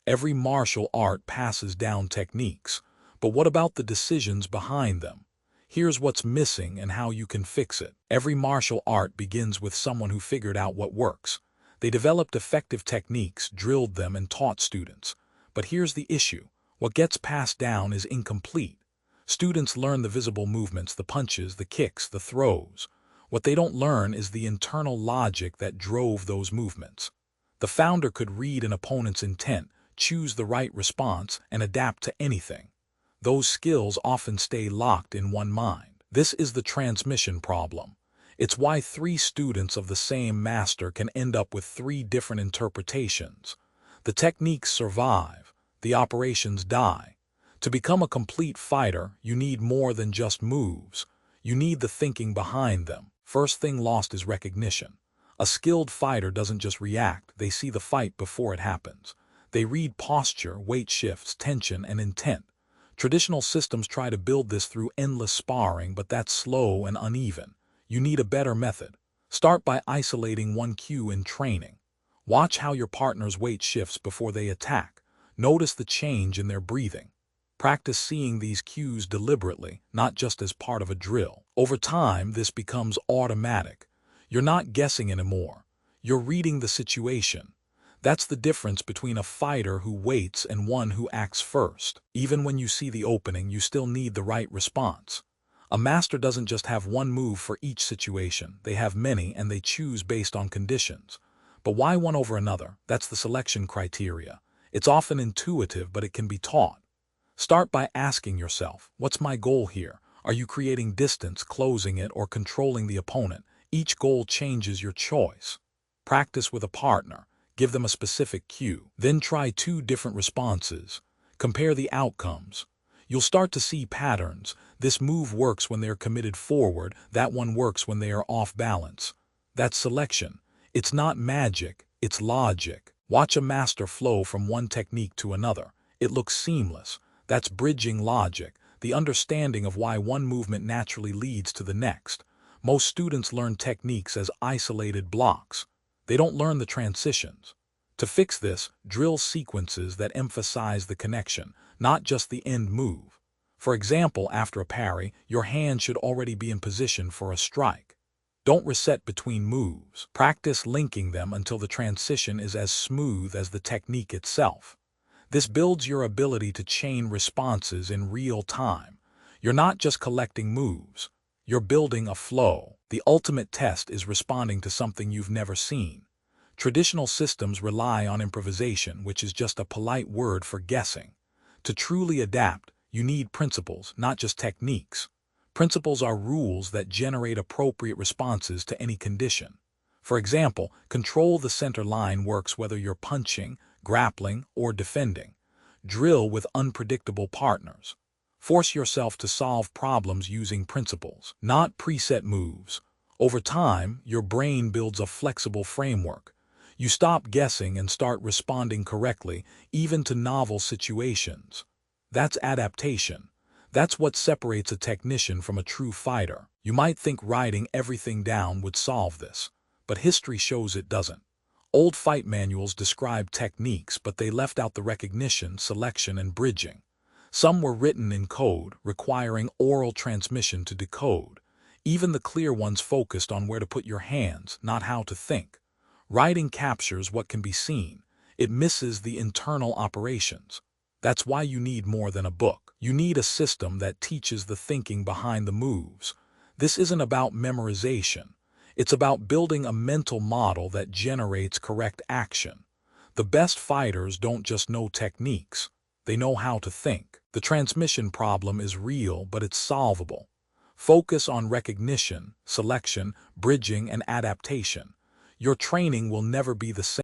Every martial art passes down techniques, but what about the decisions behind them? Here's what's missing and how you can fix it. Every martial art begins with someone who figured out what works. They developed effective techniques, drilled them, and taught students. But here's the issue. What gets passed down is incomplete. Students learn the visible movements, the punches, the kicks, the throws. What they don't learn is the internal logic that drove those movements. The founder could read an opponent's intent, choose the right response, and adapt to anything. Those skills often stay locked in one mind. This is the transmission problem. It's why 3 students of the same master can end up with 3 different interpretations. The techniques survive, the operations die. To become a complete fighter, you need more than just moves. You need the thinking behind them. First thing lost is recognition. A skilled fighter doesn't just react, they see the fight before it happens. They read posture, weight shifts, tension, and intent. Traditional systems try to build this through endless sparring, but that's slow and uneven. You need a better method. Start by isolating one cue in training. Watch how your partner's weight shifts before they attack. Notice the change in their breathing. Practice seeing these cues deliberately, not just as part of a drill. Over time, this becomes automatic. You're not guessing anymore. You're reading the situation. That's the difference between a fighter who waits and one who acts first. Even when you see the opening, you still need the right response. A master doesn't just have one move for each situation. They have many, and they choose based on conditions. But why one over another? That's the selection criteria. It's often intuitive, but it can be taught. Start by asking yourself, what's my goal here? Are you creating distance, closing it, or controlling the opponent? Each goal changes your choice. Practice with a partner. Give them a specific cue. Then try 2 different responses. Compare the outcomes. You'll start to see patterns. This move works when they're committed forward. That one works when they are off balance. That's selection. It's not magic, it's logic. Watch a master flow from one technique to another. It looks seamless. That's bridging logic, the understanding of why one movement naturally leads to the next. Most students learn techniques as isolated blocks. They don't learn the transitions. To fix this, drill sequences that emphasize the connection, not just the end move. For example, after a parry, your hand should already be in position for a strike. Don't reset between moves. Practice linking them until the transition is as smooth as the technique itself. This builds your ability to chain responses in real time. You're not just collecting moves. You're building a flow. The ultimate test is responding to something you've never seen. Traditional systems rely on improvisation, which is just a polite word for guessing. To truly adapt, you need principles, not just techniques. Principles are rules that generate appropriate responses to any condition. For example, control the center line works whether you're punching, grappling, or defending. Drill with unpredictable partners. Force yourself to solve problems using principles, not preset moves. Over time, your brain builds a flexible framework. You stop guessing and start responding correctly, even to novel situations. That's adaptation. That's what separates a technician from a true fighter. You might think writing everything down would solve this, but history shows it doesn't. Old fight manuals describe techniques, but they left out the recognition, selection, and bridging. Some were written in code, requiring oral transmission to decode. Even the clear ones focused on where to put your hands, not how to think. Writing captures what can be seen. It misses the internal operations. That's why you need more than a book. You need a system that teaches the thinking behind the moves. This isn't about memorization. It's about building a mental model that generates correct action. The best fighters don't just know techniques. They know how to think. The transmission problem is real, but it's solvable. Focus on recognition, selection, bridging, and adaptation. Your training will never be the same.